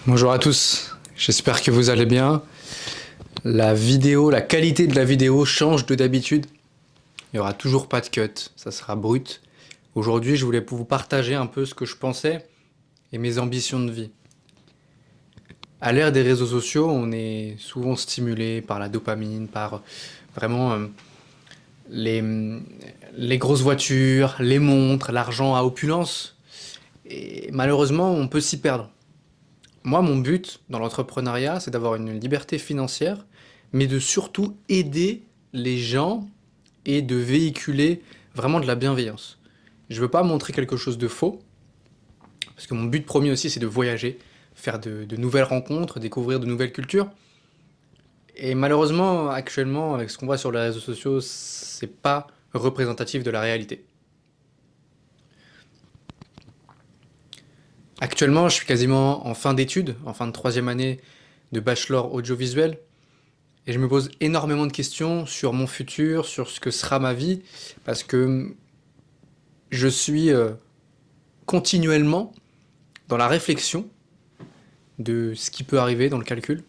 Bonjour à tous, j'espère que vous allez bien. La qualité de la vidéo change de d'habitude. Il n'y aura toujours pas de cut, ça sera brut. Aujourd'hui, je voulais vous partager un peu ce que je pensais et mes ambitions de vie. À l'ère des réseaux sociaux, on est souvent stimulé par la dopamine, par vraiment les, les grosses voitures, les montres, l'argent à opulence. Et malheureusement, on peut s'y perdre. Moi, mon but dans l'entrepreneuriat, c'est d'avoir une liberté financière, mais de surtout aider les gens et de véhiculer vraiment de la bienveillance. Je veux pas montrer quelque chose de faux, parce que mon but premier aussi, c'est de voyager, faire de nouvelles rencontres, découvrir de nouvelles cultures. Et malheureusement, actuellement, avec ce qu'on voit sur les réseaux sociaux, c'est pas représentatif de la réalité. Actuellement, je suis quasiment en fin d'études, en fin de troisième année de bachelor audiovisuel. Et je me pose énormément de questions sur mon futur, sur ce que sera ma vie, parce que je suis continuellement dans la réflexion de ce qui peut arriver dans le calcul.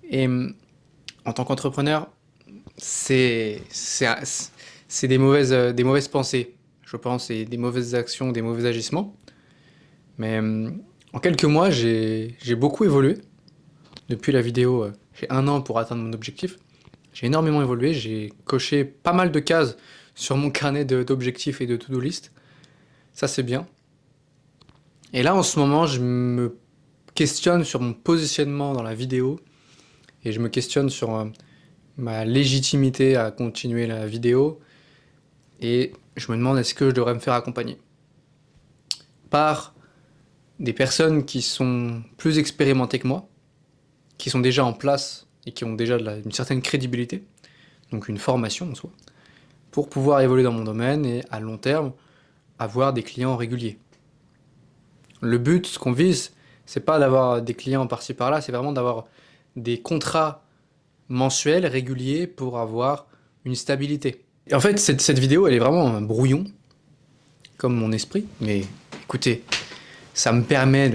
Et en tant qu'entrepreneur, c'est des mauvaises pensées, je pense, et des mauvaises actions, des mauvais agissements. Mais en quelques mois, j'ai beaucoup évolué. Depuis la vidéo, j'ai 1 an pour atteindre mon objectif. J'ai énormément évolué, j'ai coché pas mal de cases sur mon carnet d'objectifs et de to-do list. Ça, c'est bien. Et là, en ce moment, je me questionne sur mon positionnement dans la vidéo et je me questionne sur ma légitimité à continuer la vidéo et je me demande est-ce que je devrais me faire accompagner par des personnes qui sont plus expérimentées que moi, qui sont déjà en place et qui ont déjà une certaine crédibilité, donc une formation en soi, pour pouvoir évoluer dans mon domaine et à long terme avoir des clients réguliers. Le but, ce qu'on vise, c'est pas d'avoir des clients par-ci par-là, c'est vraiment d'avoir des contrats mensuels réguliers pour avoir une stabilité. Et en fait, cette vidéo, elle est vraiment un brouillon, comme mon esprit, mais écoutez, ça me permet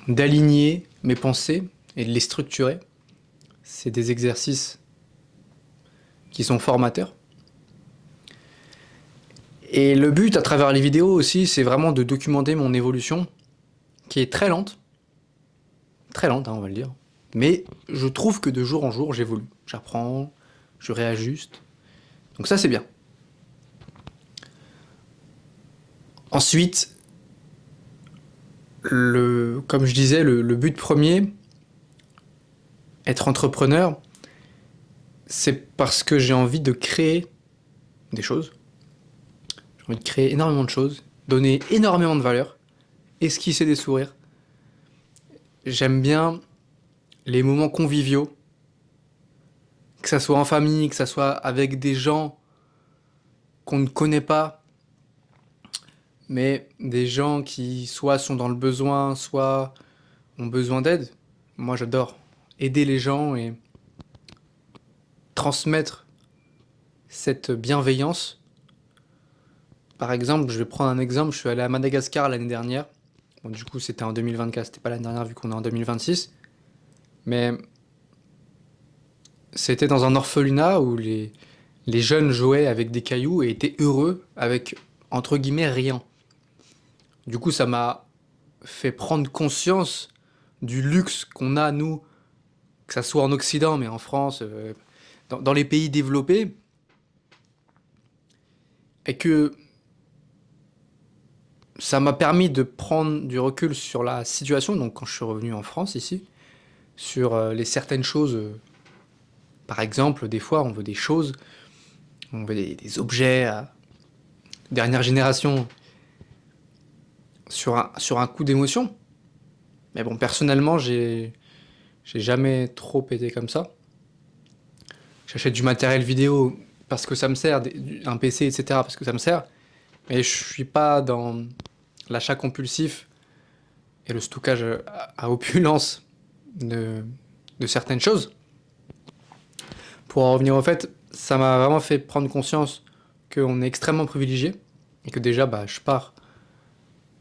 d'aligner mes pensées et de les structurer. C'est des exercices qui sont formateurs. Et le but à travers les vidéos aussi, c'est vraiment de documenter mon évolution, qui est très lente, hein, on va le dire. Mais je trouve que de jour en jour, j'évolue. J'apprends, je réajuste. Donc ça, c'est bien. Ensuite, comme je disais, le but premier, être entrepreneur, c'est parce que j'ai envie de créer des choses. J'ai envie de créer énormément de choses, donner énormément de valeur, esquisser des sourires. J'aime bien les moments conviviaux, que ça soit en famille, que ça soit avec des gens qu'on ne connaît pas, mais des gens qui soit sont dans le besoin, soit ont besoin d'aide. Moi, j'adore aider les gens et transmettre cette bienveillance. Par exemple, je vais prendre un exemple, je suis allé à Madagascar l'année dernière. Bon, du coup, c'était en 2024, c'était pas l'année dernière vu qu'on est en 2026. Mais c'était dans un orphelinat où les jeunes jouaient avec des cailloux et étaient heureux avec, entre guillemets, rien. Du coup, ça m'a fait prendre conscience du luxe qu'on a, nous, que ça soit en Occident, mais en France, dans les pays développés, et que ça m'a permis de prendre du recul sur la situation, donc quand je suis revenu en France ici, sur les certaines choses. Par exemple, des fois, on veut des choses, on veut des objets à dernière génération sur un coup d'émotion. Mais bon, personnellement, j'ai jamais trop été comme ça. J'achète du matériel vidéo parce que ça me sert, un PC, etc. parce que ça me sert. Mais je suis pas dans l'achat compulsif et le stockage à opulence de, de certaines choses. Pour en revenir au fait, ça m'a vraiment fait prendre conscience qu'on est extrêmement privilégié et que déjà, bah, je pars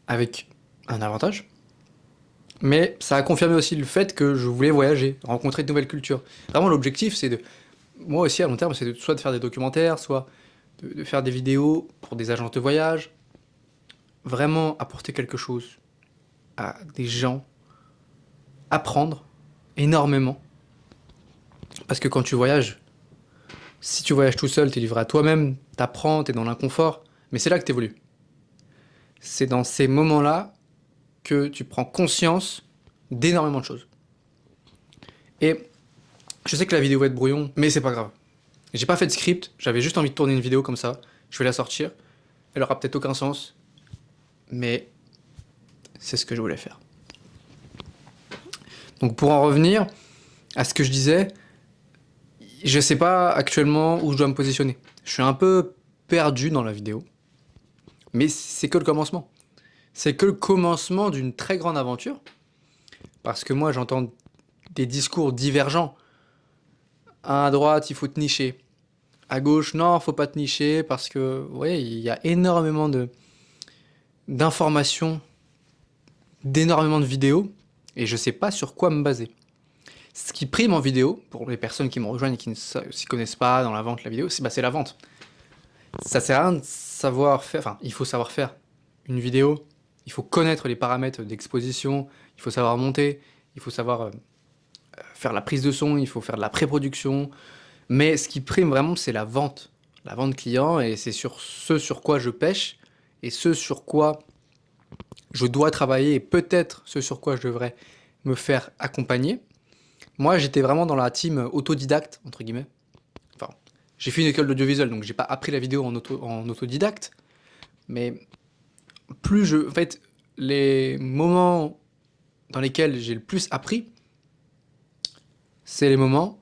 avec un avantage. Mais ça a confirmé aussi le fait que je voulais voyager, rencontrer de nouvelles cultures. Vraiment, l'objectif, c'est de... Moi aussi, à long terme, c'est soit de faire des documentaires, soit de faire des vidéos pour des agences de voyage. Vraiment apporter quelque chose à des gens, apprendre énormément. Parce que quand tu voyages, si tu voyages tout seul, t'es livré à toi-même, t'apprends, t'es dans l'inconfort, mais c'est là que t'évolues. C'est dans ces moments-là que tu prends conscience d'énormément de choses. Et je sais que la vidéo va être brouillon, mais c'est pas grave. J'ai pas fait de script, j'avais juste envie de tourner une vidéo comme ça, je vais la sortir. Elle aura peut-être aucun sens, mais c'est ce que je voulais faire. Donc pour en revenir à ce que je disais, je sais pas actuellement où je dois me positionner. Je suis un peu perdu dans la vidéo, mais c'est que le commencement. C'est que le commencement d'une très grande aventure, parce que moi j'entends des discours divergents. À droite, il faut te nicher. À gauche, non, faut pas te nicher, parce que, vous voyez, il y a énormément d'informations, d'énormément de vidéos, et je sais pas sur quoi me baser. Ce qui prime en vidéo, pour les personnes qui me rejoignent et qui ne s'y connaissent pas dans la vente, la vidéo, c'est la vente. Ça sert à rien de savoir faire, enfin, il faut savoir faire une vidéo, il faut connaître les paramètres d'exposition, il faut savoir monter, il faut savoir faire la prise de son, il faut faire de la pré-production, mais ce qui prime vraiment, c'est la vente client, et c'est sur ce sur quoi je pêche, et ce sur quoi je dois travailler, et peut-être ce sur quoi je devrais me faire accompagner. Moi, j'étais vraiment dans la team autodidacte, entre guillemets. Enfin, j'ai fait une école d'audiovisuel, donc j'ai pas appris la vidéo en autodidacte, mais en fait, les moments dans lesquels j'ai le plus appris, c'est les moments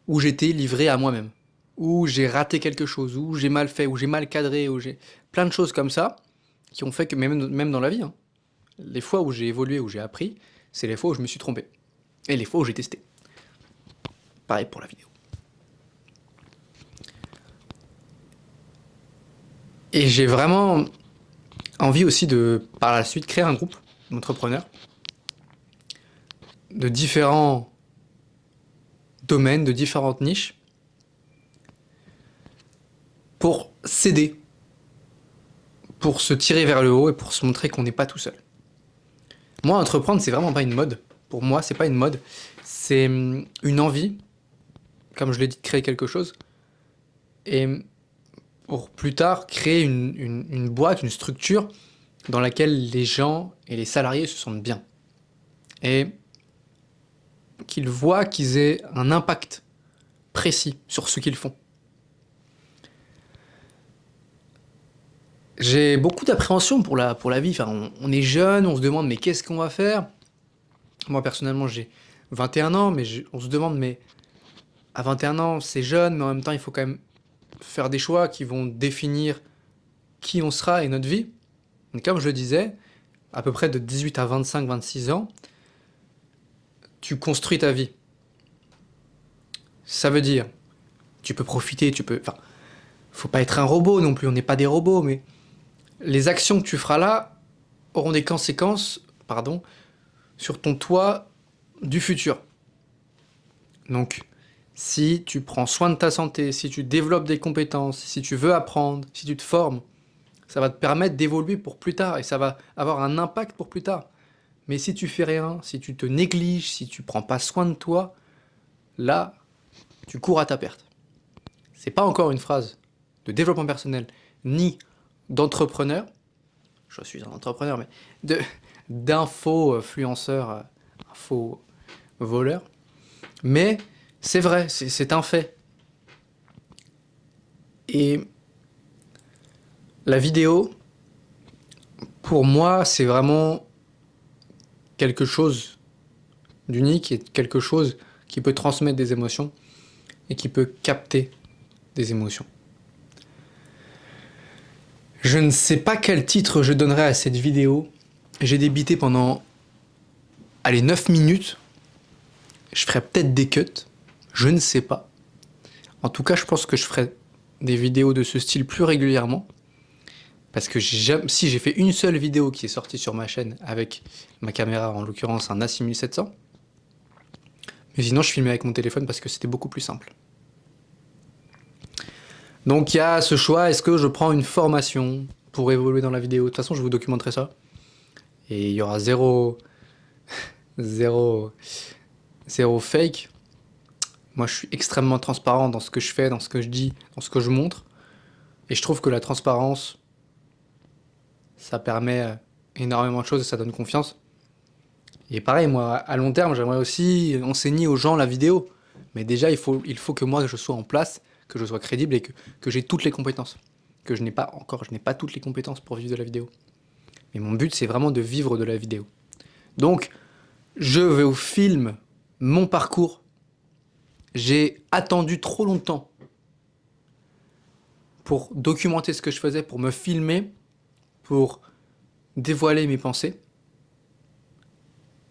où j'étais livré à moi-même, où j'ai raté quelque chose, où j'ai mal fait, où j'ai mal cadré, où j'ai plein de choses comme ça qui ont fait que même dans la vie, hein, les fois où j'ai évolué, où j'ai appris, c'est les fois où je me suis trompé et les fois où j'ai testé. Pareil pour la vidéo. Et j'ai vraiment envie aussi de, par la suite, créer un groupe d'entrepreneurs de différents domaines, de différentes niches, pour s'aider, pour se tirer vers le haut et pour se montrer qu'on n'est pas tout seul. Moi, entreprendre, c'est vraiment pas une mode. Pour moi, c'est pas une mode. C'est une envie, comme je l'ai dit, de créer quelque chose. Et pour plus tard, créer une boîte, une structure dans laquelle les gens et les salariés se sentent bien. Et qu'ils voient qu'ils aient un impact précis sur ce qu'ils font. J'ai beaucoup d'appréhension pour la vie. Enfin, on est jeune, on se demande mais qu'est-ce qu'on va faire? Moi personnellement j'ai 21 ans, mais on se demande mais à 21 ans c'est jeune, mais en même temps il faut quand même faire des choix qui vont définir qui on sera et notre vie. Donc, comme je le disais, à peu près de 18 à 25-26 ans, tu construis ta vie. Ça veut dire, tu peux profiter, enfin, faut pas être un robot non plus, on n'est pas des robots, mais les actions que tu feras là auront des conséquences, sur ton toit du futur. Donc, si tu prends soin de ta santé, si tu développes des compétences, si tu veux apprendre, si tu te formes, ça va te permettre d'évoluer pour plus tard et ça va avoir un impact pour plus tard. Mais si tu fais rien, si tu te négliges, si tu prends pas soin de toi, là, tu cours à ta perte. C'est pas encore une phrase de développement personnel ni d'entrepreneur. Je suis un entrepreneur, mais d'info-influenceur, info-voleur. Mais c'est vrai, c'est un fait. Et la vidéo, pour moi, c'est vraiment quelque chose d'unique et quelque chose qui peut transmettre des émotions et qui peut capter des émotions. Je ne sais pas quel titre je donnerais à cette vidéo. J'ai débité pendant 9 minutes. Je ferai peut-être des cuts. Je ne sais pas. En tout cas, je pense que je ferai des vidéos de ce style plus régulièrement. Parce que si j'ai fait une seule vidéo qui est sortie sur ma chaîne avec ma caméra, en l'occurrence un A6700, mais sinon je filmais avec mon téléphone parce que c'était beaucoup plus simple. Donc il y a ce choix, est-ce que je prends une formation pour évoluer dans la vidéo? De toute façon je vous documenterai ça. Et il y aura zéro fake. Moi je suis extrêmement transparent dans ce que je fais, dans ce que je dis, dans ce que je montre. Et je trouve que la transparence, ça permet énormément de choses et ça donne confiance. Et pareil, moi, à long terme, j'aimerais aussi enseigner aux gens la vidéo. Mais déjà, il faut que moi, je sois en place, que je sois crédible et que j'ai toutes les compétences. Que je n'ai pas toutes les compétences pour vivre de la vidéo. Mais mon but, c'est vraiment de vivre de la vidéo. Donc, je vais au film mon parcours. J'ai attendu trop longtemps pour documenter ce que je faisais, pour me filmer, pour dévoiler mes pensées.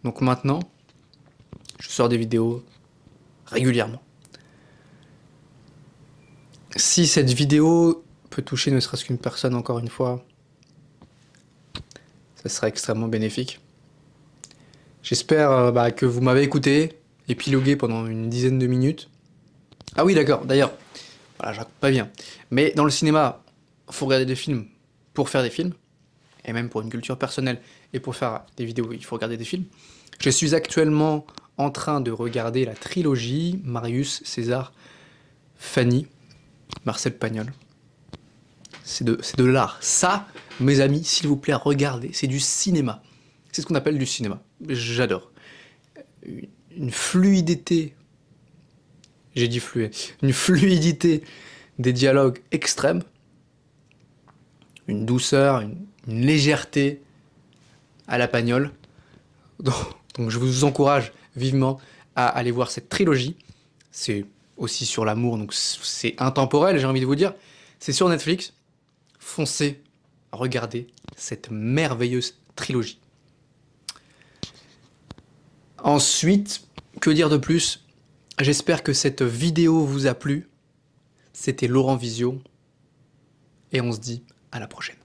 Donc maintenant, je sors des vidéos régulièrement. Si cette vidéo peut toucher ne serait-ce qu'une personne, encore une fois, ça serait extrêmement bénéfique. J'espère que vous m'avez écouté, épilogué pendant une dizaine de minutes. Ah oui, d'accord, d'ailleurs, voilà, je raconte pas bien. Mais dans le cinéma, il faut regarder des films pour faire des films, et même pour une culture personnelle, et pour faire des vidéos, il faut regarder des films. Je suis actuellement en train de regarder la trilogie Marius, César, Fanny, Marcel Pagnol. C'est de l'art. Ça, mes amis, s'il vous plaît, regardez, c'est du cinéma. C'est ce qu'on appelle du cinéma. J'adore. Une fluidité, j'ai dit fluide, une fluidité des dialogues extrêmes, une douceur, une légèreté à la Pagnol. Donc je vous encourage vivement à aller voir cette trilogie. C'est aussi sur l'amour, donc c'est intemporel, j'ai envie de vous dire. C'est sur Netflix. Foncez, regardez cette merveilleuse trilogie. Ensuite, que dire de plus? J'espère que cette vidéo vous a plu. C'était Laurent Visio. Et on se dit à la prochaine.